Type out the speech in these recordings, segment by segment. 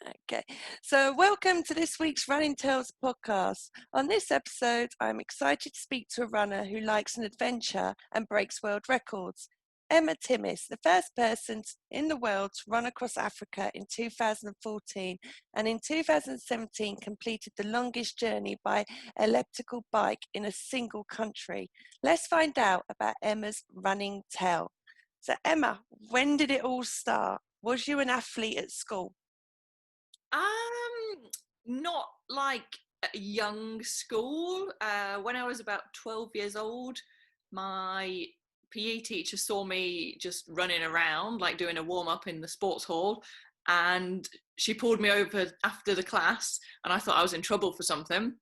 Okay, so welcome to this week's Running Tales podcast. On this episode, I'm excited to speak to a runner who likes an adventure and breaks world records. Emma Timmis, the first person in the world to run across Africa in 2014 and in 2017 completed the longest journey by elliptical bike in a single country. Let's find out about Emma's running tale. So Emma, when did it all start? Was you an athlete at school? Not like a young school. When I was about 12 years old, my PE teacher saw me just running around, like doing a warm up in the sports hall, and she pulled me over after the class, and I thought I was in trouble for something.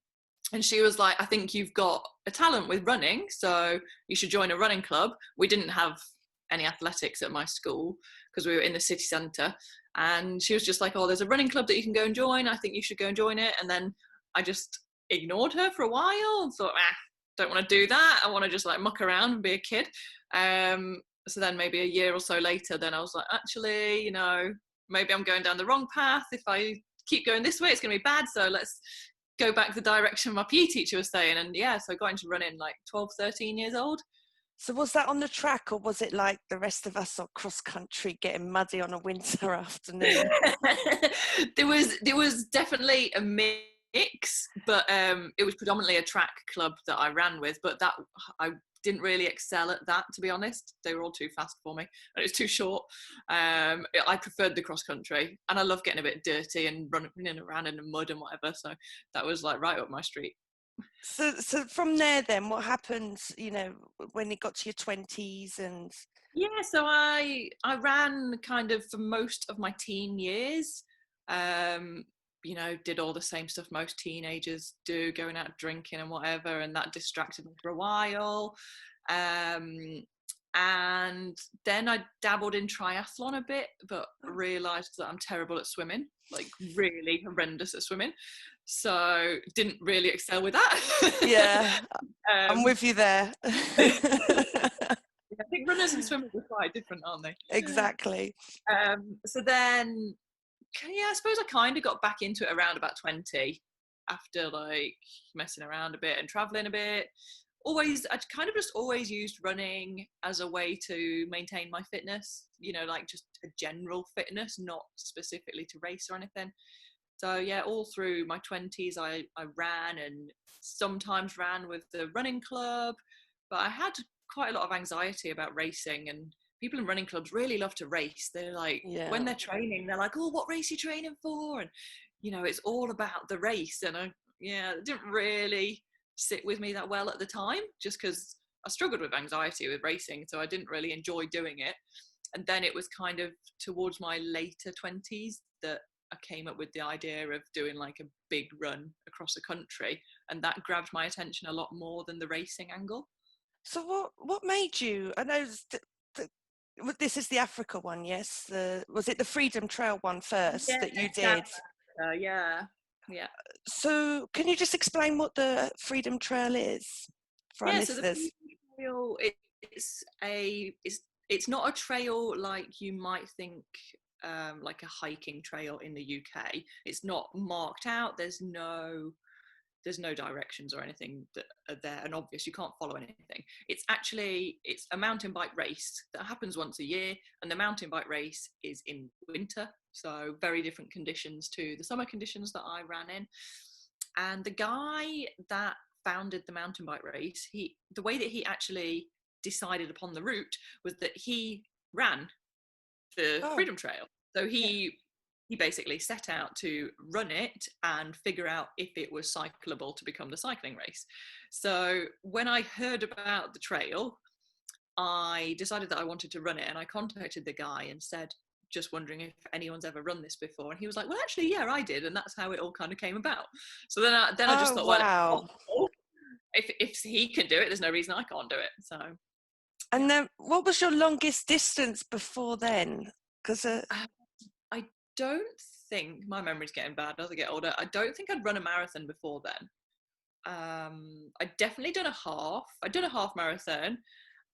And she was like, I think you've got a talent with running, so you should join a running club. We didn't have any athletics at my school because we were in the city centre. And she was just like, oh, there's a running club that you can go and join. I think you should go and join it. And then I just ignored her for a while and thought, don't want to do that. I want to just like muck around and be a kid. So then maybe a year or so later, then I was like, actually, maybe I'm going down the wrong path. If I keep going this way, it's going to be bad. So let's go back the direction my PE teacher was saying. And yeah, so I got into running like 12, 13 years old. So was that on the track, or was it like the rest of us on cross country getting muddy on a winter afternoon? there was definitely a mix, but it was predominantly a track club that I ran with, but that I didn't really excel at that, to be honest. They were all too fast for me and it was too short. I preferred the cross country, and I love getting a bit dirty and running around in the mud and whatever, so that was like right up my street. So from there then, what happened, when it got to your 20s and... Yeah, so I ran kind of for most of my teen years. Did all the same stuff most teenagers do, going out drinking and whatever, and that distracted me for a while. And then I dabbled in triathlon a bit, but realised that I'm terrible at swimming, like really horrendous at swimming. So didn't really excel with that. Yeah, I'm with you there. I think runners and swimmers are quite different, aren't they? Exactly. So then, yeah, I suppose I kind of got back into it around about 20 after like messing around a bit and traveling a bit. I kind of just always used running as a way to maintain my fitness, like just a general fitness, not specifically to race or anything. So yeah, all through my 20s, I ran, and sometimes ran with the running club, but I had quite a lot of anxiety about racing, and people in running clubs really love to race. They're like, when they're training, they're like, oh, what race are you training for? And, it's all about the race. And it didn't really sit with me that well at the time, just because I struggled with anxiety with racing. So I didn't really enjoy doing it. And then it was kind of towards my later 20s that I came up with the idea of doing like a big run across the country. And that grabbed my attention a lot more than the racing angle. So what made you, I know this is the Africa one, yes? Was it the Freedom Trail one first that you did? Yeah. So can you just explain what the Freedom Trail is for our So the listeners? Freedom Trail, it's not a trail like you might think, like a hiking trail in the UK. It's not marked out. There's no directions or anything that are there and obvious. You can't follow anything. It's a mountain bike race that happens once a year, and the mountain bike race is in winter, so very different conditions to the summer conditions that I ran in. And the guy that founded the mountain bike race, the way that he actually decided upon the route was that he ran the Freedom Trail. So he basically set out to run it and figure out if it was cyclable to become the cycling race. So when I heard about the trail, I decided that I wanted to run it, and I contacted the guy and said, just wondering if anyone's ever run this before. And he was like, well, actually, yeah, I did. And that's how it all kind of came about. So then I just thought, wow. Well, if he can do it, there's no reason I can't do it. So. And then what was your longest distance before then? Because I don't think, my memory's getting bad as I get older, I don't think I'd run a marathon before then. I'd definitely done a half. I'd done a half marathon,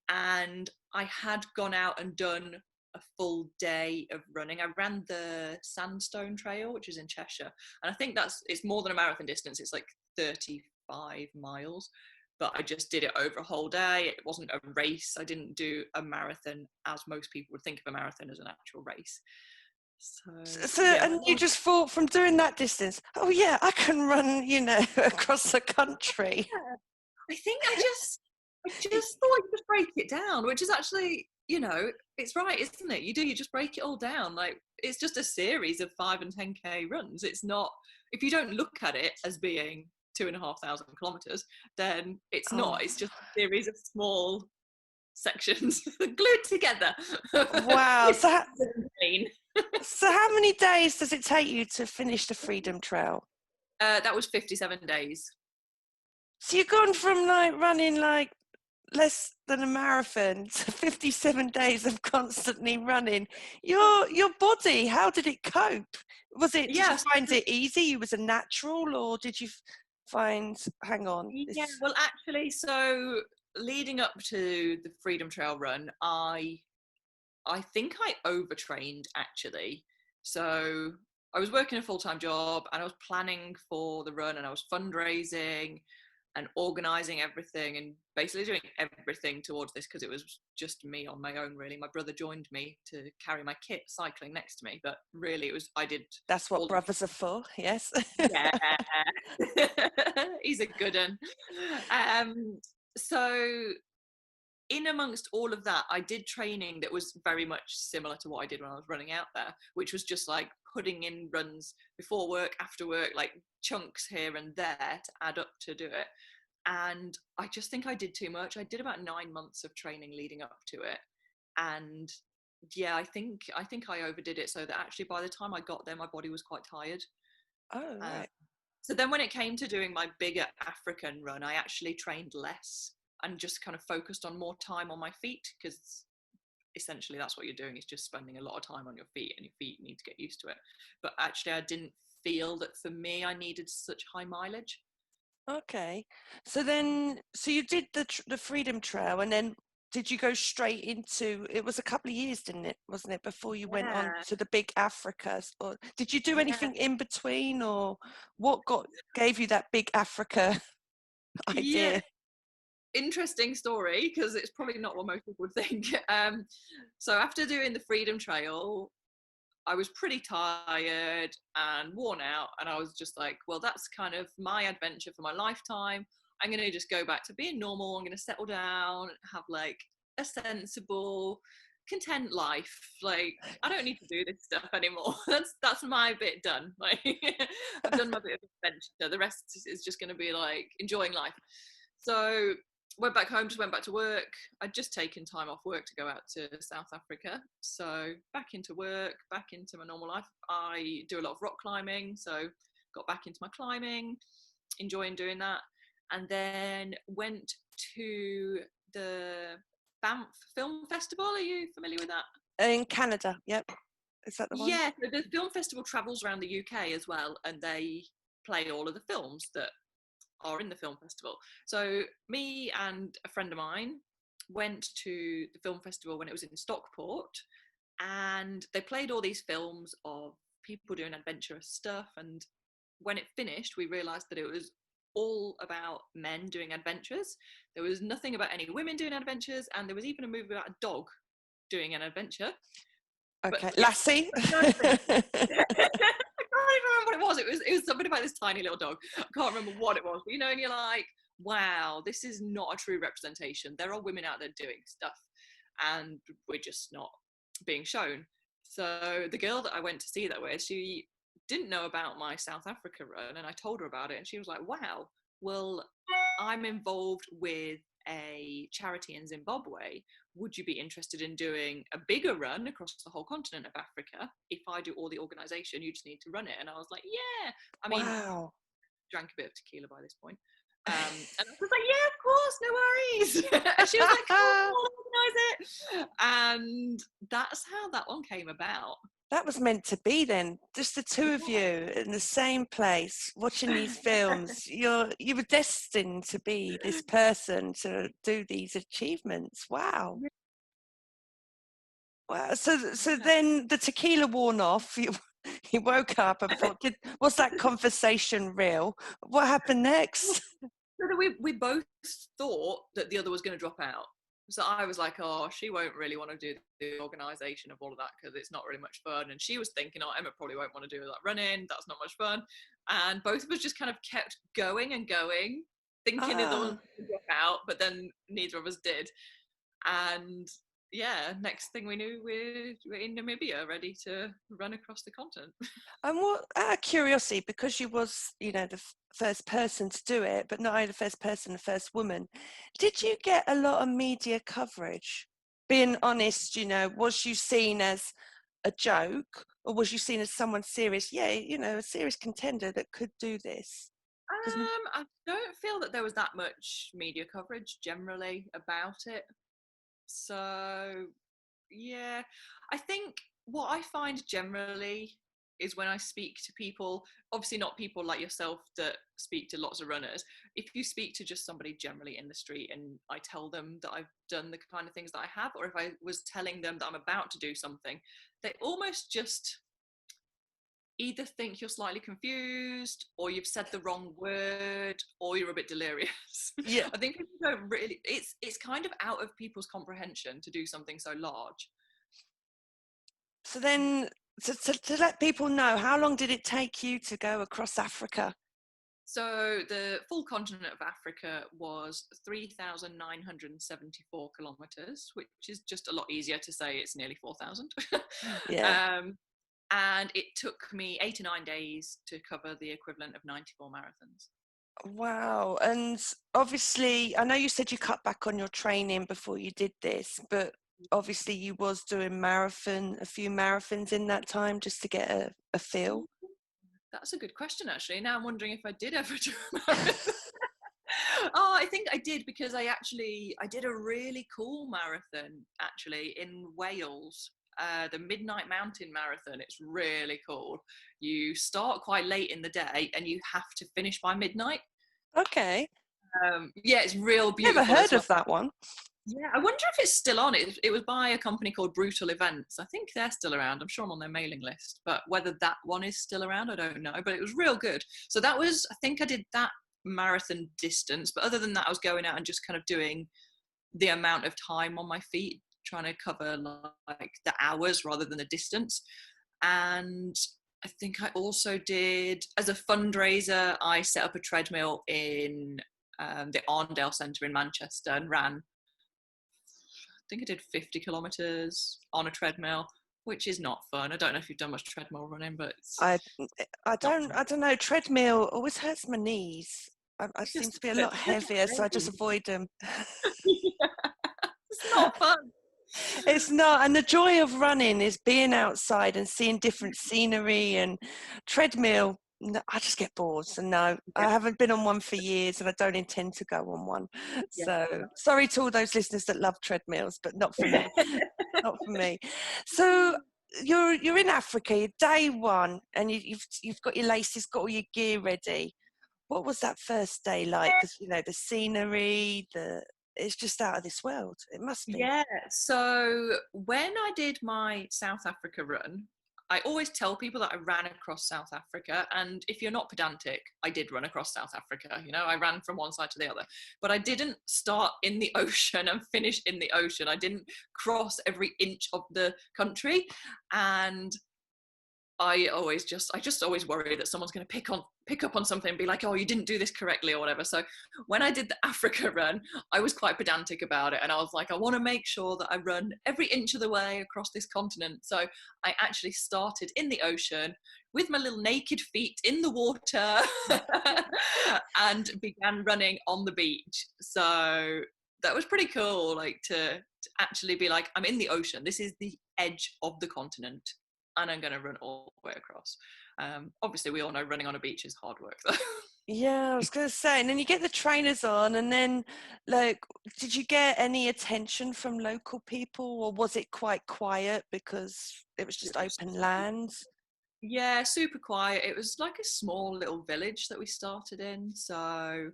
and I had gone out and done a full day of running. I ran the Sandstone Trail, which is in Cheshire, and I think it's more than a marathon distance. It's like 35 miles, but I just did it over a whole day. It wasn't a race. I didn't do a marathon as most people would think of a marathon, as an actual race. So Yeah, and you just thought from doing that distance, oh yeah, I can run, across the country. I think I just thought I'd just break it down, which is actually, it's right, isn't it? You just break it all down. Like, it's just a series of 5 and 10K runs. It's not, if you don't look at it as being 2,500 kilometers, then it's not. It's just a series of small sections glued together. Wow. So how many days does it take you to finish the Freedom Trail? That was 57 days. So you've gone from like running like less than a marathon to 57 days of constantly running. Your body, how did it cope? Did you find it easy? You was a natural, or did you find, hang on. Yeah, well, actually, so leading up to the Freedom Trail run, I think I overtrained, actually. So I was working a full-time job, and I was planning for the run, and I was fundraising and organizing everything, and basically doing everything towards this, because it was just me on my own, really. My brother joined me to carry my kit cycling next to me, but really that's what brothers are for. Yes. Yeah. He's a good one. So in amongst all of that, I did training that was very much similar to what I did when I was running out there, which was just like putting in runs before work, after work, like chunks here and there to add up to do it. And I just think I did too much. I did about 9 months of training leading up to it. And yeah, I think I overdid it, so that actually by the time I got there, my body was quite tired. Oh, right. So then when it came to doing my bigger African run, I actually trained less and just kind of focused on more time on my feet, because essentially that's what you're doing, is just spending a lot of time on your feet, and your feet need to get used to it. But actually I didn't feel that for me I needed such high mileage. Okay. So you did the Freedom Trail, and then did you go straight into, it was a couple of years, wasn't it, before you went on to the big Africa? Or did you do anything in between, or what gave you that big Africa idea? Yeah. Interesting story, because it's probably not what most people would think. So after doing the Freedom Trail, I was pretty tired and worn out, and I was just like, well, that's kind of my adventure for my lifetime. I'm going to just go back to being normal. I'm going to settle down, have like a sensible, content life. Like, I don't need to do this stuff anymore. That's my bit done. Like, I've done my bit of adventure. The rest is just going to be like enjoying life. So went back home, just went back to work. I'd just taken time off work to go out to South Africa. So back into work, back into my normal life. I do a lot of rock climbing, so got back into my climbing, enjoying doing that. And then went to the Banff Film Festival. Are you familiar with that? In Canada, yep. Is that the one? Yeah, the film festival travels around the UK as well, and they play all of the films that are in the film festival. So me and a friend of mine went to the film festival when it was in Stockport, and they played all these films of people doing adventurous stuff. And when it finished, we realized that it was all about men doing adventures. There was nothing about any women doing adventures, and there was even a movie about a dog doing an adventure. Okay, but, Lassie. I can't even remember what it was. It was something about this tiny little dog. I can't remember what it was. But and you're like, wow, this is not a true representation. There are women out there doing stuff, and we're just not being shown. So the girl that I went to see that with, she didn't know about my South Africa run, and I told her about it, and she was like, wow, well, I'm involved with a charity in Zimbabwe. Would you be interested in doing a bigger run across the whole continent of Africa? If I do all the organisation, you just need to run it. And I was like, yeah. I mean, wow. Drank a bit of tequila by this point. And I was like, yeah, of course, no worries. And she was like, oh, I'll organise it. And that's how that one came about. That was meant to be then, just the two of you in the same place watching these films. You were destined to be this person to do these achievements. Wow. Wow. So then the tequila worn off. You woke up and thought, was that conversation real? What happened next? So we both thought that the other was going to drop out. So I was like, oh, she won't really want to do the organisation of all of that because it's not really much fun. And she was thinking, oh, Emma probably won't want to do that running. That's not much fun. And both of us just kind of kept going and going, thinking the other one Ah. would drop out, but then neither of us did. And yeah, next thing we knew, we're in Namibia, ready to run across the continent. And what, out of curiosity, because you was, the first person to do it, but not only the first person, the first woman, did you get a lot of media coverage? Being honest, was you seen as a joke, or was you seen as someone serious? Yeah, a serious contender that could do this. Because I don't feel that there was that much media coverage generally about it. So yeah, I think what I find generally is when I speak to people, obviously not people like yourself that speak to lots of runners. If you speak to just somebody generally in the street and I tell them that I've done the kind of things that I have, or if I was telling them that I'm about to do something, they almost just either think you're slightly confused or you've said the wrong word or you're a bit delirious. yeah. I think people don't really, it's kind of out of people's comprehension to do something so large. So then, to let people know, how long did it take you to go across Africa? So the full continent of Africa was 3,974 kilometers, which is just a lot easier to say. It's nearly 4,000. Yeah. um, and it took me 8 or 9 days to cover the equivalent of 94 marathons. Wow. And obviously, I know you said you cut back on your training before you did this, but obviously you was doing a few marathons in that time just to get a feel. That's a good question, actually. Now I'm wondering if I did ever do a marathon. Oh, I think I did because I did a really cool marathon actually in Wales. The Midnight Mountain Marathon. It's really cool. You start quite late in the day and you have to finish by midnight. Okay. Yeah, it's real Never beautiful as heard well. of that one. Yeah, I wonder if it's still on. It was by a company called Brutal Events. I think they're still around. I'm sure I'm on their mailing list, but whether that one is still around, I don't know. But it was real good. So that was, I think I did that marathon distance. But other than that, I was going out and just kind of doing the amount of time on my feet, trying to cover like the hours rather than the distance. And I think I also did, as a fundraiser, I set up a treadmill in the Arndale Centre in Manchester and ran, I think I did 50 kilometres on a treadmill, which is not fun. I don't know if you've done much treadmill running, but it's I not I don't know. Treadmill always hurts my knees. I seem to be a lot it's just heavier, so I just crazy. avoid them. It's not fun. It's not, and the joy of running is being outside and seeing different scenery and treadmill. No, I just get bored. So no, Yeah, I haven't been on one for years and I don't intend to go on one. yeah. So sorry to all those listeners that love treadmills, but not for me. Not for me. So you're in Africa, day one, and you've got your laces, got all your gear ready. What was that first day like? Because the scenery, it's just out of this world. It must be. Yeah, so when I did my South Africa run, I always tell people that I ran across South Africa. And if you're not pedantic, I did run across South Africa. I ran from one side to the other. But I didn't start in the ocean and finish in the ocean. I didn't cross every inch of the country. And I just always worry that someone's going to pick up on something and be like, oh, you didn't do this correctly or whatever. So when I did the Africa run, I was quite pedantic about it. And I was like, I want to make sure that I run every inch of the way across this continent. So I actually started in the ocean with my little naked feet in the water and began running on the beach. So that was pretty cool, like to actually be like, I'm in the ocean. This is the edge of the continent and I'm going to run all the way across. Obviously, we all know running on a beach is hard work, though. Yeah, I was going to say, and then you get the trainers on, and then, like, did you get any attention from local people, or was it quite quiet because it was just open land? Yeah, super quiet. It was like a small little village that we started in, so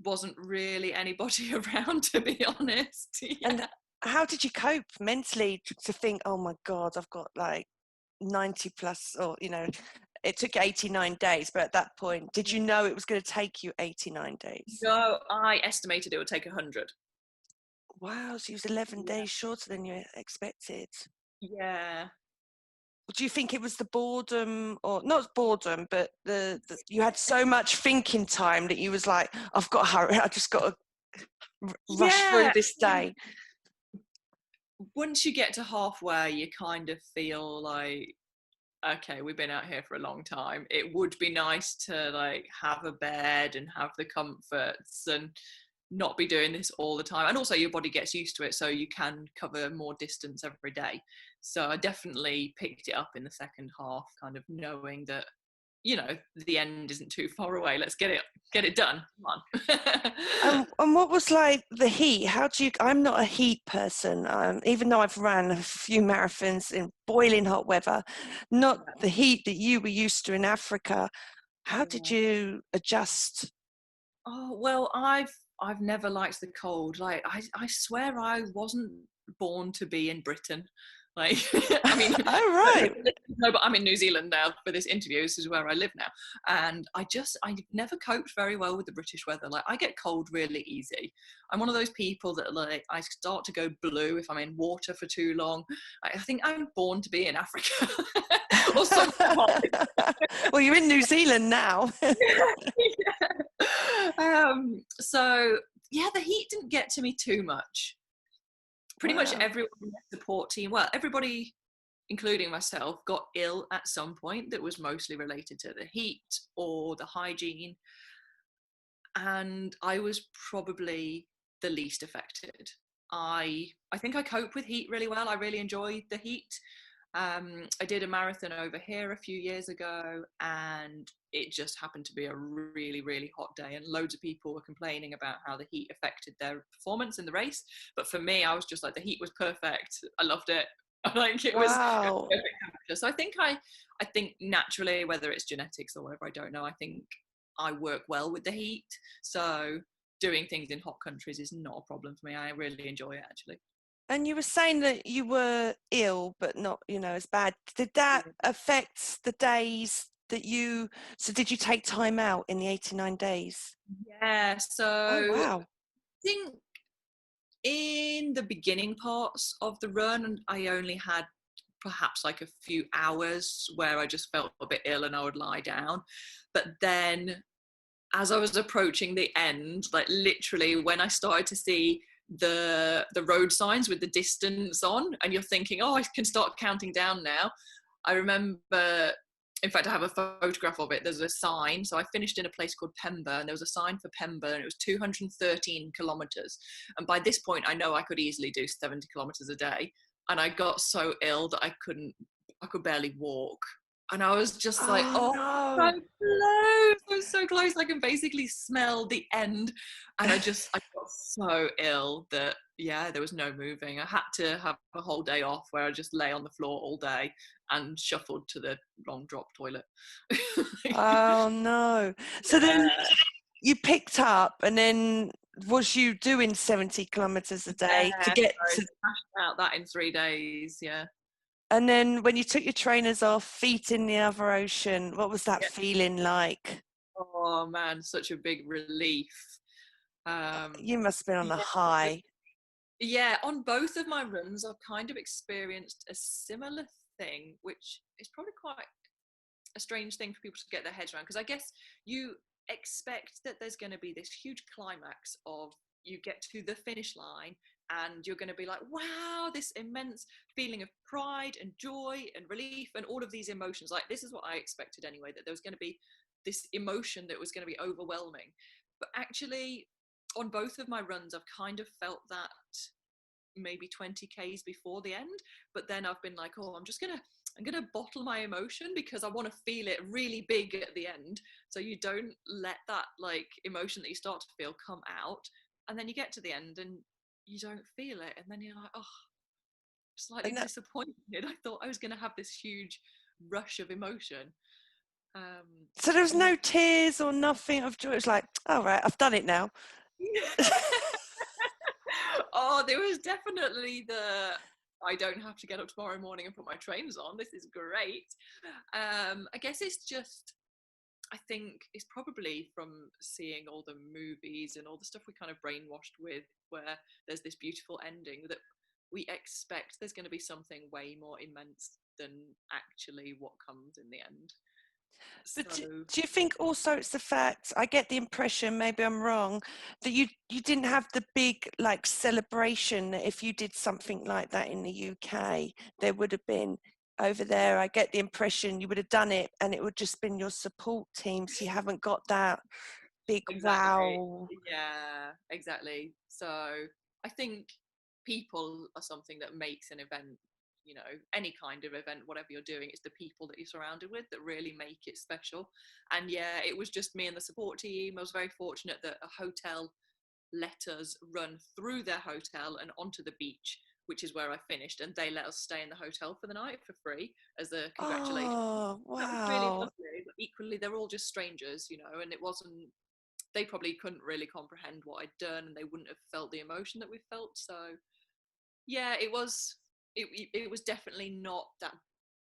wasn't really anybody around, to be honest. And Yeah. how did you cope mentally to think, oh my God, I've got like 90 plus, or, it took 89 days, but at that point, did you know it was going to take you 89 days? No, I estimated it would take 100. Wow, so it was 11 Yeah. days shorter than you expected. Yeah. Do you think it was the boredom, or not boredom, but you had so much thinking time that you was like, I've got to hurry, I just got to rush through Yeah. this day? Once you get to halfway, you kind of feel like, okay, we've been out here for a long time. It would be nice to like have a bed and have the comforts and not be doing this all the time. And also your body gets used to it, so you can cover more distance every day. So I definitely picked it up in the second half, kind of knowing that, the end isn't too far away. Let's get it done. Come on. And what was like the heat? I'm not a heat person, even though I've ran a few marathons in boiling hot weather, not the heat that you were used to in Africa. How did Yeah. you adjust? Oh, well, I've never liked the cold. Like I swear I wasn't born to be in Britain. Like I mean, Oh, right. no, but I'm in New Zealand now for this interview. This is where I live now, and I never coped very well with the British weather. Like I get cold really easy. I'm one of those people that like I start to go blue if I'm in water for too long. I think I'm born to be in Africa or something. Well, you're in New Zealand now. So yeah, the heat didn't get to me too much. Pretty much Wow. everyone in the support team, well, everybody, including myself, got ill at some point that was mostly related to the heat or the hygiene. And I was probably the least affected. I think I cope with heat really well. I really enjoy the heat. I did a marathon over here a few years ago, and it just happened to be a really, really hot day, and loads of people were complaining about how the heat affected their performance in the race. But for me, I was just like, the heat was perfect. I loved it. Like it was Wow. perfect temperature. So I think naturally, whether it's genetics or whatever, I don't know. I think I work well with the heat. So doing things in hot countries is not a problem for me. I really enjoy it actually. And you were saying that you were ill, but not, as bad. Did that affect the days so did you take time out in the 89 days? Yeah, Oh, so wow. I think in the beginning parts of the run, I only had perhaps like a few hours where I just felt a bit ill and I would lie down. But then as I was approaching the end, like literally when I started to see the road signs with the distance on, and you're thinking, oh, I can start counting down now. I remember, in fact, I have a photograph of it. There's a sign. So I finished in a place called Pemba, and there was a sign for Pemba, and it was 213 kilometers. And by this point, I know I could easily do 70 kilometers a day. And I got so ill that I could barely walk. And I was just like, Oh, oh, so no. close. I was so close. I can basically smell the end. And I got so ill that, yeah, there was no moving. I had to have a whole day off where I just lay on the floor all day and shuffled to the long drop toilet. Oh, no. So then you picked up, and then was you doing 70 kilometers a day to Yeah, get so to, smashed out that in 3 days. Yeah. and then when you took your trainers off, feet in the other ocean, what was that Yeah. feeling like? Oh man, such a big relief. You must have been on a Yeah, high. yeah, on both of my runs, I've kind of experienced a similar thing, which is probably quite a strange thing for people to get their heads around. Because I guess you expect that there's going to be this huge climax of you get to the finish line and you're going to be like, wow, this immense feeling of pride and joy and relief and all of these emotions. Like, this is what I expected anyway, that there was going to be this emotion that was going to be overwhelming. But actually, on both of my runs, I've kind of felt that maybe 20 Ks before the end, but then I've been like, oh, I'm gonna bottle my emotion because I want to feel it really big at the end, so you don't let that like emotion that you start to feel come out, and then you get to the end and you don't feel it, and then you're like, oh, slightly And that, disappointed. I thought I was gonna have this huge rush of emotion. so there was Yeah. no tears or nothing of joy. It was like, all right, I've done it now. Oh, there was definitely I don't have to get up tomorrow morning and put my trainers on. This is great. I guess it's just, I think it's probably from seeing all the movies and all the stuff we kind of brainwashed with, where there's this beautiful ending that we expect there's going to be something way more immense than actually what comes in the end. But So do you think also it's the fact, I get the impression, maybe I'm wrong, that you didn't have the big like celebration that if you did something like that in the UK, there would have been over there. I get the impression you would have done it and it would just been your support team. So you haven't got that big exactly, wow. yeah, exactly. So I think people are something that makes an event, you know, any kind of event, whatever you're doing, it's the people that you're surrounded with that really make it special. And yeah, it was just me and the support team. I was very fortunate that a hotel let us run through their hotel and onto the beach, which is where I finished, and they let us stay in the hotel for the night for free as a congratulations. Oh, That was really wow. lovely, but equally they're all just strangers, you know, and it wasn't, they probably couldn't really comprehend what I'd done, and they wouldn't have felt the emotion that we felt. So yeah, it was definitely not that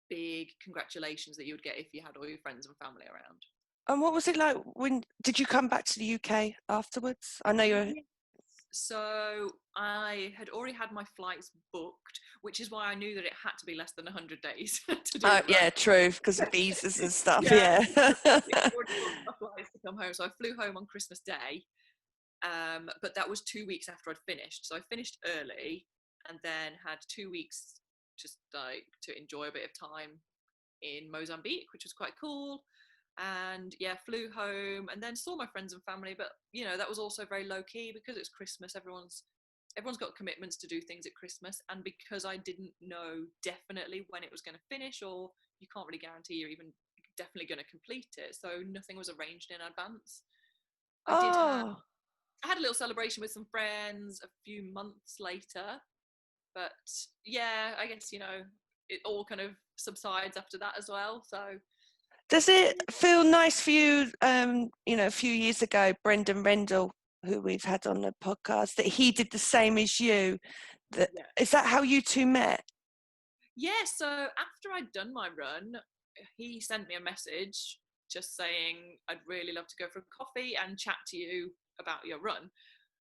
big congratulations that you would get if you had all your friends and family around. And what was it like when did you come back to the UK afterwards? I know you're. Yes. So I had already had my flights booked, which is why I knew that it had to be less than 100 days to do Oh, the run. yeah, true, because of visas and stuff. Yeah, Yeah. I'd already booked my flights to come home. So I flew home on Christmas Day, but that was 2 weeks after I'd finished. So I finished early and then had 2 weeks just like to enjoy a bit of time in Mozambique, which was quite cool. And yeah, flew home and then saw my friends and family. But you know, that was also very low key because it's Christmas. Everyone's got commitments to do things at Christmas, and because I didn't know definitely when it was going to finish, or you can't really guarantee you're even definitely going to complete it, so nothing was arranged in advance. I did have Oh, I had a little celebration with some friends a few months later, but yeah, I guess, you know, it all kind of subsides after that as well. So does it feel nice for you? A few years ago, Brendan Rendell, who we've had on the podcast, that he did the same as you. That yeah. is that how you two met? Yeah, so after I'd done my run, he sent me a message just saying, I'd really love to go for a coffee and chat to you about your run.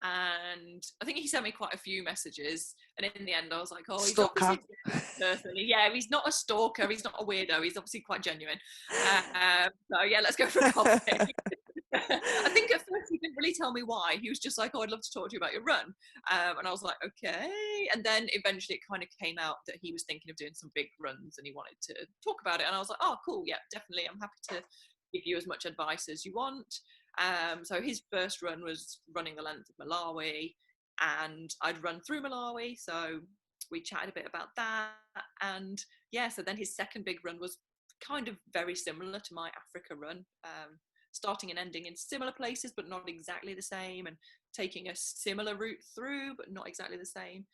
And I think he sent me quite a few messages. And in the end, I was like, oh, he's Stalker. obviously a person. Yeah, he's not a stalker. He's not a weirdo. He's obviously quite genuine. So yeah, let's go for a coffee. I think at first he didn't really tell me why. He was just like, oh, I'd love to talk to you about your run. And I was like, okay. And then eventually it kind of came out that he was thinking of doing some big runs and he wanted to talk about it. And I was like, oh, cool. Yeah, definitely. I'm happy to give you as much advice as you want. So his first run was running the length of Malawi, and I'd run through Malawi. So we chatted a bit about that. And yeah, so then his second big run was kind of very similar to my Africa run. Starting and ending in similar places, but not exactly the same, and taking a similar route through, but not exactly the same.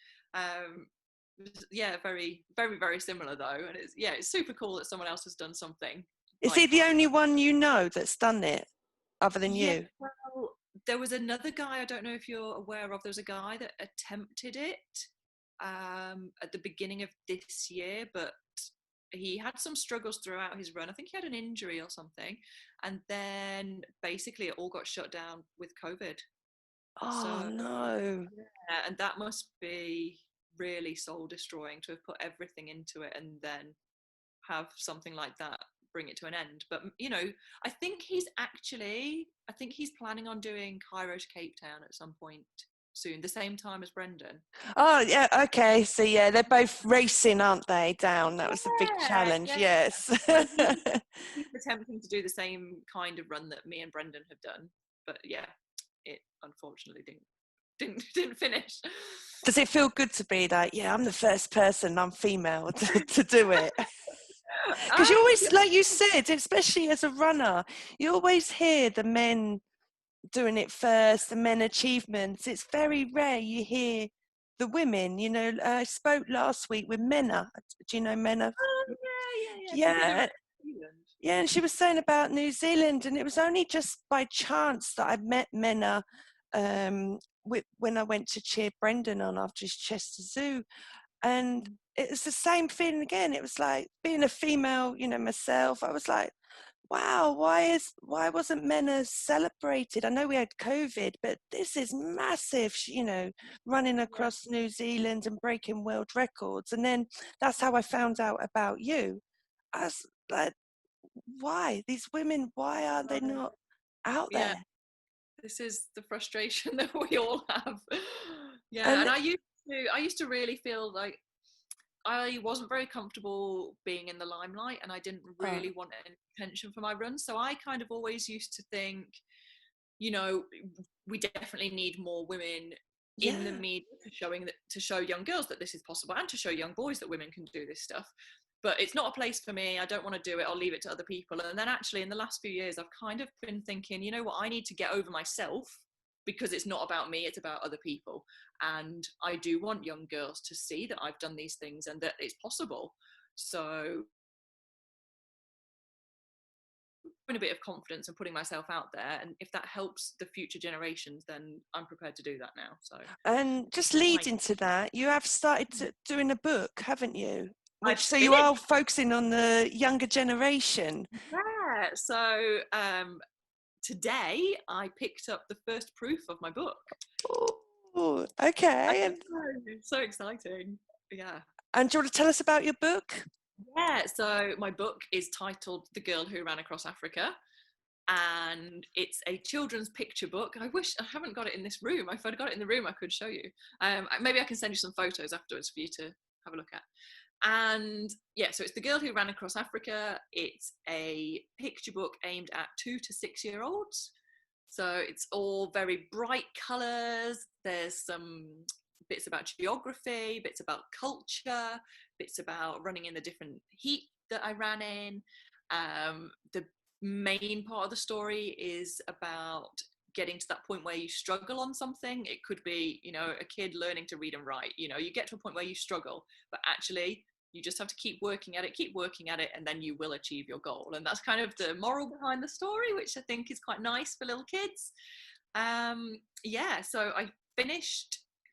Yeah, very, very, very similar though, and it's super cool that someone else has done something Is he like the my only run. one you know that's done it, other than Yeah, you? well, there was another guy, I don't know if you're aware of. There was a guy that attempted it at the beginning of this year, but he had some struggles throughout his run. I think he had an injury or something, and then basically it all got shut down with COVID. Oh So no. yeah, and that must be really soul destroying to have put everything into it and then have something like that bring it to an end. But you know, I think he's planning on doing Cairo to Cape Town at some point soon, the same time as Brendan. Oh yeah, okay. So yeah, they're both racing, aren't they? Down. That was the big Yeah, challenge. yeah. Yes. Well, he's attempting to do the same kind of run that me and Brendan have done, but yeah, it unfortunately didn't finish. Does it feel good to be like, yeah, I'm the first person, I'm female to do it? Because you Yeah. always, like you said, especially as a runner, you always hear the men doing it first, the men achievements. It's very rare you hear the women. I spoke last week with Menna. Do you know Menna? Oh, yeah. She did a Yeah, race in New Zealand. yeah, and she was saying about New Zealand, and it was only just by chance that I met Menna when I went to cheer Brendan on after his Chester Zoo, and it was the same feeling again. It was like being a female, myself. I was like, wow, why wasn't men as celebrated? I know we had COVID, but this is massive, running Yeah. across New Zealand and breaking world records. And then that's how I found out about you. I was like, why? These women, why are they Right. not out Yeah. there? This is the frustration that we all have. Yeah, And and I used to really feel like I wasn't very comfortable being in the limelight, and I didn't oh, really want any attention for my run. So I kind of always used to think, you know, we definitely need more women in the yeah. media to show young girls that this is possible, and to show young boys that women can do this stuff. But it's not a place for me. I don't want to do it. I'll leave it to other people. And then actually in the last few years, I've kind of been thinking, you know what, I need to get over myself, because it's not about me, it's about other people. And I do want young girls to see that I've done these things and that it's possible. So a bit of confidence and putting myself out there, and if that helps the future generations, then I'm prepared to do that now. So And just right. leading to that, you have started doing a book, haven't you? I've Which, so you finished. are focusing on the younger generation. Yeah, so today I picked up the first proof of my book. Oh, okay. It's so exciting. Yeah. And do you want to tell us about your book? Yeah, so my book is titled The Girl Who Ran Across Africa, and it's a children's picture book. I wish I haven't got it in this room. If I'd got it in the room, I could show you. Maybe I can send you some photos afterwards for you to have a look at. And yeah, so it's The Girl Who Ran Across Africa. It's a picture book aimed at 2 to 6 year olds. So it's all very bright colours. There's some bits about geography, bits about culture, bits about running in the different heat that I ran in. The main part of the story is about getting to that point where you struggle on something. It could be, a kid learning to read and write. You get to a point where you struggle, but actually you just have to keep working at it, and then you will achieve your goal. And that's kind of the moral behind the story, which I think is quite nice for little kids. Yeah, so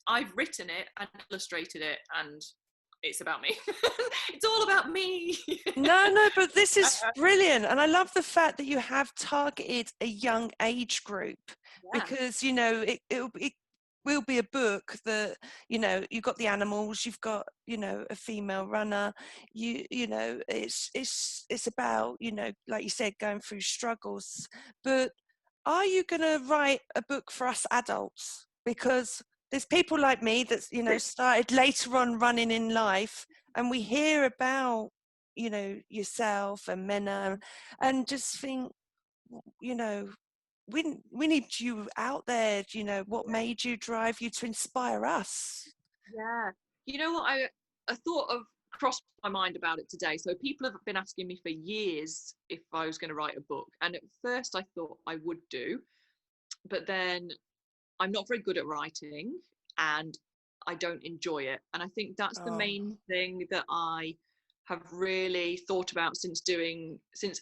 I've written it and illustrated it, and it's about me. It's all about me. No, but this is brilliant. And I love the fact that you have targeted a young age group, Yeah. because, it will be a book that, you've got the animals, you've got, a female runner, it's about, like you said, going through struggles. But are you going to write a book for us adults? Because there's people like me that's, started later on running in life, and we hear about, yourself and Menna, and just think, you know, we need you out there. What made you, drive you to inspire us? Yeah. You know what? I thought of crossed my mind about it today. So people have been asking me for years if I was going to write a book. And at first I thought I would do, but then I'm not very good at writing and I don't enjoy it. And I think that's the Oh, main thing that I have really thought about since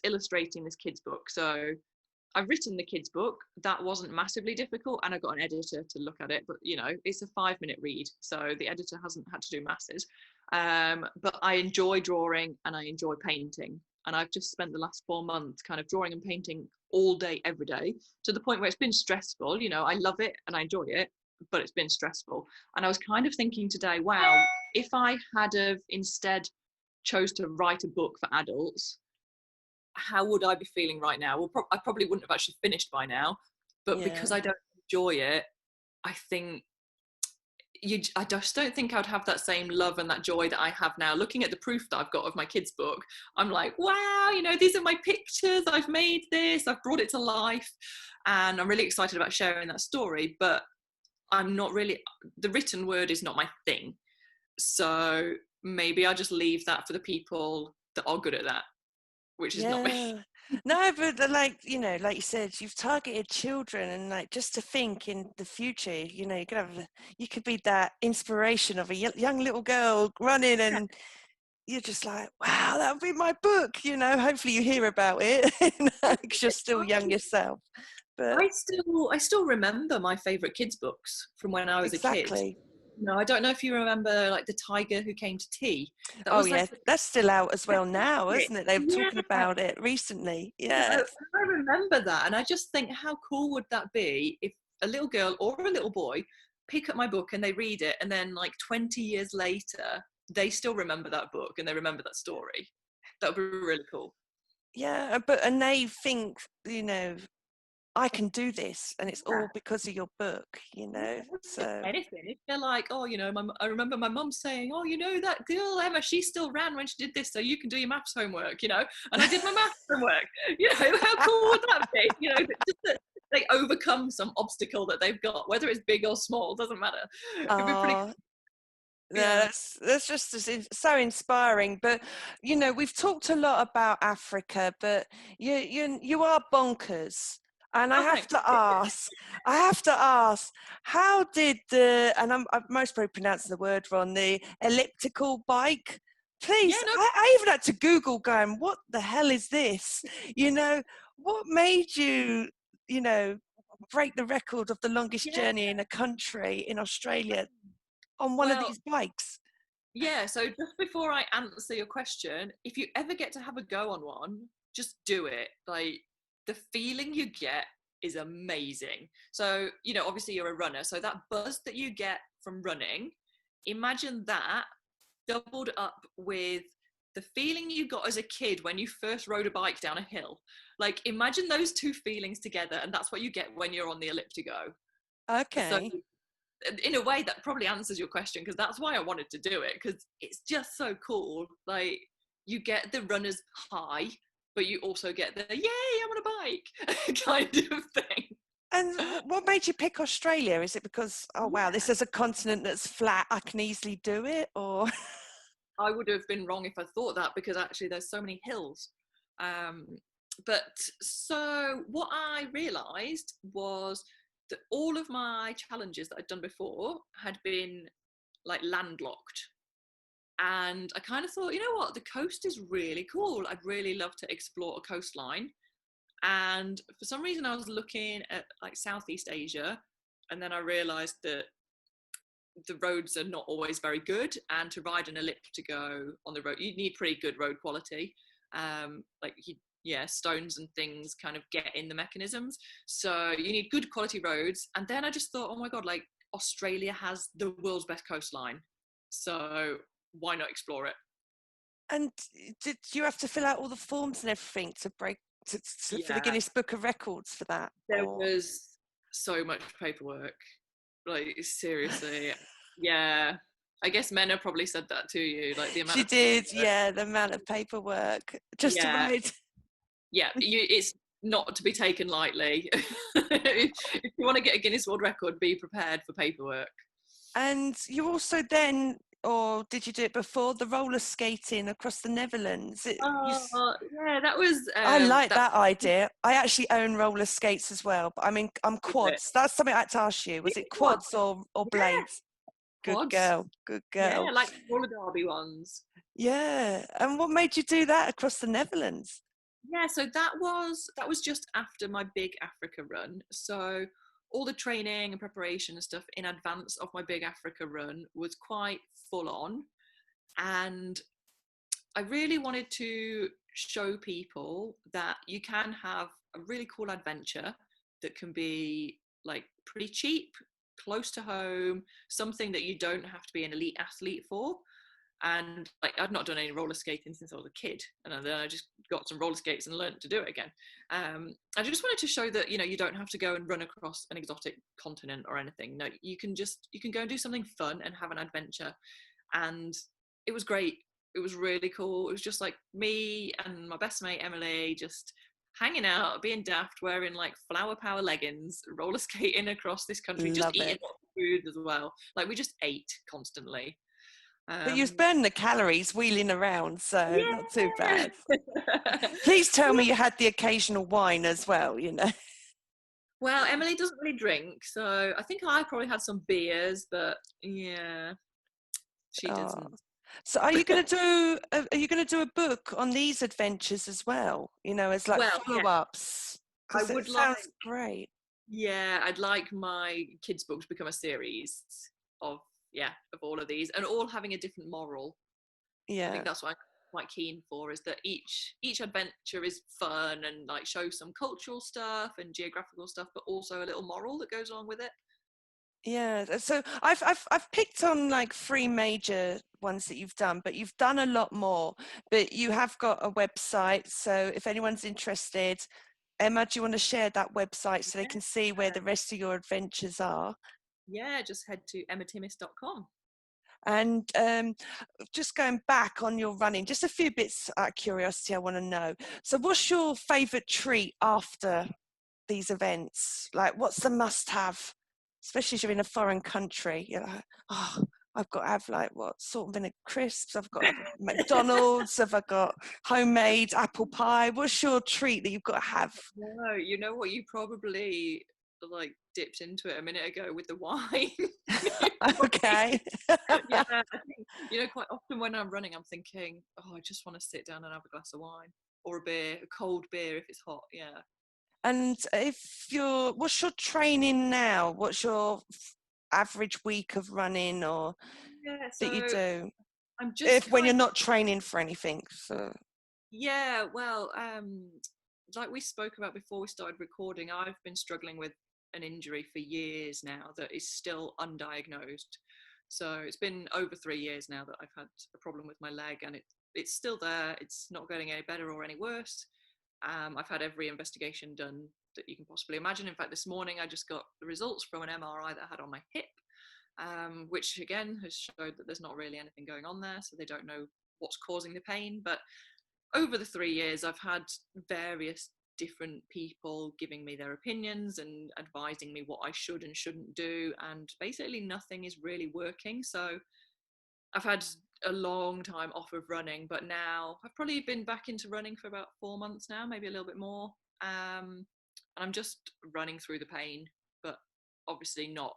illustrating this kids book. So I've written the kids book. That wasn't massively difficult, and I got an editor to look at it. But it's a 5-minute read, so the editor hasn't had to do masses. But I enjoy drawing and I enjoy painting, and I've just spent the last 4 months kind of drawing and painting all day, every day, to the point where it's been stressful. I love it and I enjoy it, but it's been stressful. And I was kind of thinking today, wow, if I had have instead chose to write a book for adults, how would I be feeling right now? Well, I probably wouldn't have actually finished by now, but because yeah, I don't enjoy it, I think I just don't think I'd have that same love and that joy that I have now. Looking at the proof that I've got of my kids' book, I'm like, wow, these are my pictures. I've made this. I've brought it to life, and I'm really excited about sharing that story. But I'm not really. The written word is not my thing, so maybe I just leave that for the people that are good at that, which is not me. yeah. No, but like like you said, you've targeted children, and like, just to think in the future, you could be that inspiration of a young little girl running, and you're just like, wow, that would be my book. Hopefully you hear about it, because you're still young yourself. But I still remember my favorite kids books from when I was a kid. exactly. No, I don't know if you remember like The Tiger Who Came to Tea. That Oh was like yes, that's still out as well now, classic. isn't it? They were Yeah, talking about it recently. you know, Yes. I remember that, and I just think how cool would that be if a little girl or a little boy pick up my book and they read it, and then like 20 years later they still remember that book and they remember that story. That would be really cool. Yeah, but and they think, I can do this, and it's Yeah. all because of your book, Yeah, just So anything. If they're like, oh, I remember my mum saying, oh, that girl Emma, she still ran when she did this, so you can do your maths homework, And I did my maths homework. How cool would that be? Just that they overcome some obstacle that they've got, whether it's big or small, doesn't matter. It'd be pretty. oh, Yeah. that's just so inspiring. But we've talked a lot about Africa, but you are bonkers. And Oh, thanks. I have to ask, how did I'm most probably pronouncing the word wrong, the elliptical bike? Yeah, Please, no. I even had to Google going, what the hell is this? What made you, you know, break the record of the longest Yeah. journey in a country in Australia on one of Well, these bikes? yeah. So just before I answer your question, if you ever get to have a go on one, just do it. Like the feeling you get is amazing. So, obviously you're a runner. So that buzz that you get from running, imagine that doubled up with the feeling you got as a kid when you first rode a bike down a hill. Like imagine those two feelings together, and that's what you get when you're on the Elliptigo. So Okay. in a way that probably answers your question, because that's why I wanted to do it, because it's just so cool. Like you get the runner's high, but you also get the yay, I'm on a bike kind of thing. And what made you pick Australia? Is it because, oh wow, Yeah, this is a continent that's flat, I can easily do it? Or I would have been wrong if I thought that, because actually there's so many hills. um, but so what I realized was that all of my challenges that I'd done before had been like landlocked. And I kind of thought, you know what, the coast is really cool. I'd really love to explore a coastline. And for some reason, I was looking at like Southeast Asia, and then I realized that the roads are not always very good. And to ride an elliptigo on the road, you need pretty good road quality. Yeah, stones and things kind of get in the mechanisms. So you need good quality roads. And then I just thought, oh my God, like Australia has the world's best coastline. So why not explore it? and did you have to fill out all the forms and everything to for the Yeah, Guinness Book of Records for that? there Or was so much paperwork. Like seriously, yeah. I guess Mena probably said that to you, like the amount she of did, paperwork. yeah, the amount of paperwork just to Yeah, write. yeah. It's not to be taken lightly. If you want to get a Guinness World Record, be prepared for paperwork. And you also then, or did you do it before, the roller skating across the Netherlands? Yeah, that was I like that. that idea. I actually own roller skates as well, but I mean, I'm Was it? quads. That's something I had to ask you. Yeah, Was it quads. quads or Yeah, blades? Good quads. girl. Good Yeah, girl. like roller derby ones. Yeah. And what made you do that across the Netherlands? Yeah, so that was just after my big Africa run. So all the training and preparation and stuff in advance of my big Africa run was quite full on. And I really wanted to show people that you can have a really cool adventure that can be like pretty cheap, close to home, something that you don't have to be an elite athlete for. And like I'd not done any roller skating since I was a kid, and then I just got some roller skates and learned to do it again. I just wanted to show that you don't have to go and run across an exotic continent or anything. No, you can go and do something fun and have an adventure. And it was great. It was really cool. It was just like me and my best mate Emily just hanging out, being daft, wearing like flower power leggings, roller skating across this country, just Love eating it. lots of food as well. Like we just ate constantly. But you've um burned the calories wheeling around, so not too yeah. bad. Please tell me you had the occasional wine as well. Well, Emily doesn't really drink, so I think I probably had some beers, but yeah, she Oh. doesn't. So are you going to do a book on these adventures as well, as like Well, yeah, follow-ups? I Because it would like, sounds great. yeah, I'd like my kids' book to become a series of, yeah, of all of these, and all having a different moral. I Yeah. think that's what I'm quite keen for, is that each adventure is fun and like shows some cultural stuff and geographical stuff, but also a little moral that goes along with it. Yeah, so I've picked on like 3 major ones that you've done, but you've done a lot more. But you have got a website, so if anyone's interested, Emma, do you want to share that website so they can see where the rest of your adventures are? Yeah, just head to emmatimmis.com. And just going back on your running, just a few bits out of curiosity I want to know. So what's your favourite treat after these events? Like, what's the must-have, especially if you're in a foreign country? You're like, oh, I've got to have like what, salt and vinegar crisps? I've got to have McDonald's. Have I got homemade apple pie? What's your treat that you've got to have? No, you know what? You probably like dipped into it a minute ago with the wine. Okay. Yeah, I think, you know, quite often when I'm running, I'm thinking, oh, I just want to sit down and have a glass of wine or a beer, a cold beer if it's hot. Yeah. And what's your training now? What's your average week of running or Yeah. that you So do? I'm just If when kind you're of, not training for anything. So yeah, well, like we spoke about before we started recording, I've been struggling with an injury for years now that is still undiagnosed. So it's been over 3 years now that I've had a problem with my leg, and it's still there. It's not getting any better or any worse. I've had every investigation done that you can possibly imagine. In fact, this morning I just got the results from an MRI that I had on my hip, which again has showed that there's not really anything going on there, so they don't know what's causing the pain. But over the 3 years, I've had various different people giving me their opinions and advising me what I should and shouldn't do, and basically nothing is really working. So I've had a long time off of running, but now I've probably been back into running for about 4 months now, maybe a little bit more. And I'm just running through the pain, but obviously not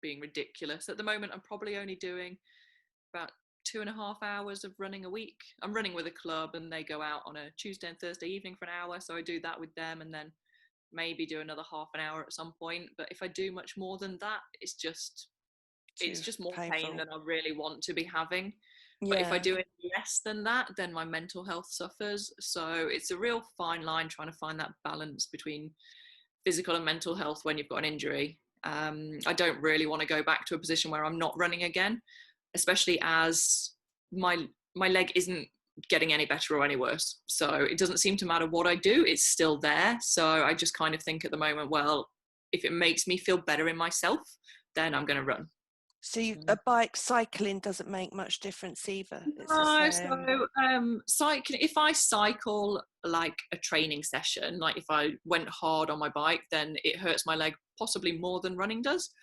being ridiculous. At the moment, I'm probably only doing about 2.5 hours of running a week. I'm running with a club and they go out on a Tuesday and Thursday evening for an hour. So I do that with them and then maybe do another half an hour at some point. But if I do much more than that, it's just too more pain painful. than I really want to be having. But if I Yeah. do it less than that, then my mental health suffers. So it's a real fine line trying to find that balance between physical and mental health when you've got an injury. I don't really want to go back to a position where I'm not running again, especially as my leg isn't getting any better or any worse. So it doesn't seem to matter what I do, it's still there. So I just kind of think at the moment, well, if it makes me feel better in myself, then I'm going to run. So a bike cycling doesn't make much difference either. It's the No, same. so cycling. If I cycle like a training session, like if I went hard on my bike, then it hurts my leg possibly more than running does.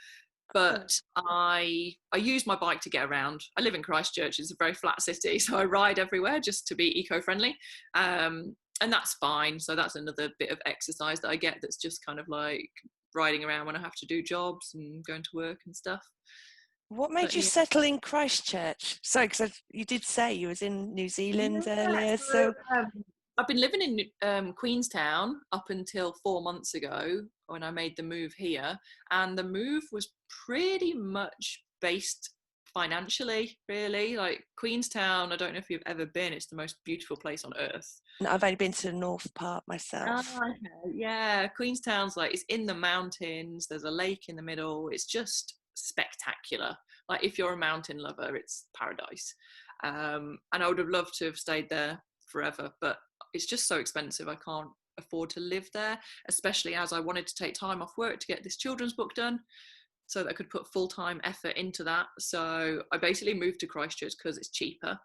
But I use my bike to get around. I live in Christchurch; it's a very flat city, so I ride everywhere just to be eco-friendly, and that's fine. So that's another bit of exercise that I get. That's just kind of like riding around when I have to do jobs and going to work and stuff. What made But you yeah. settle in Christchurch? Sorry, because you did say you was in New Zealand Yeah, earlier. so So I've been living in Queenstown up until 4 months ago when I made the move here, and the move was pretty much based financially, really. Like Queenstown, I don't know if you've ever been, it's the most beautiful place on earth. I've only been to the North Part Oh, myself. okay. Yeah, Queenstown's like, it's in the mountains, there's a lake in the middle, it's just spectacular. Like if you're a mountain lover, it's paradise. And I would have loved to have stayed there forever, but it's just so expensive. I can't afford to live there, especially as I wanted to take time off work to get this children's book done so that I could put full-time effort into that. So I basically moved to Christchurch because it's cheaper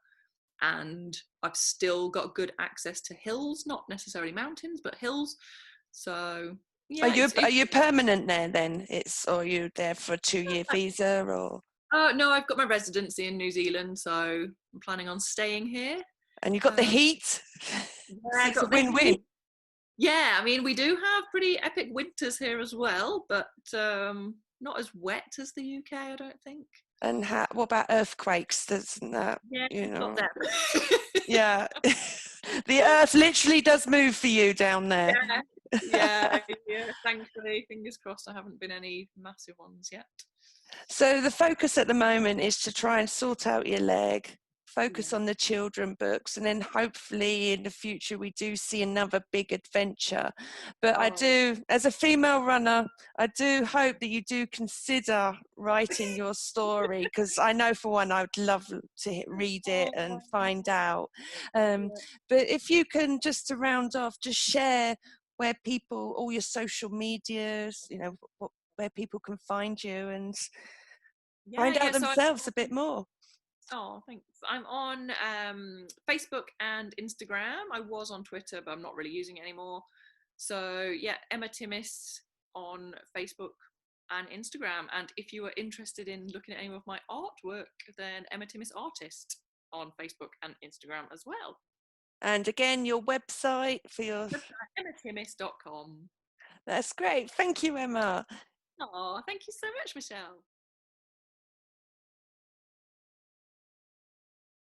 and I've still got good access to hills, not necessarily mountains, but hills. So Are yeah, you it's are you permanent there then? Or are you there for a 2-year visa or? no, I've got my residency in New Zealand, so I'm planning on staying here. And you got the heat. Yeah, So I it's a got the win-win. heat. Yeah, I mean we do have pretty epic winters here as well, but not as wet as the UK, I don't think. And what about earthquakes? Doesn't that, Yeah, you we've got know? them. Yeah. The earth literally does move for you down there. Yeah, Yeah, yeah. Thankfully, fingers crossed, I haven't been any massive ones yet. So the focus at the moment is to try and sort out your leg, focus Yeah. on the children books, and then hopefully in the future we do see another big adventure. But I Oh, do, as a female runner, I do hope that you do consider writing your story, because I know for one I would love to read it and find out. yeah. But if you can, just to round off, just share where people, all your social medias, where people can find you and Yeah, find yeah. out So themselves a bit more. oh, thanks. I'm on Facebook and Instagram. I was on Twitter, but I'm not really using it anymore. So yeah, Emma Timmis on Facebook and Instagram. And if you are interested in looking at any of my artwork, then Emma Timmis Artist on Facebook and Instagram as well. And again, your website for your. emmatimmis.com. That's great. Thank you, Emma. Oh, thank you so much, Michelle.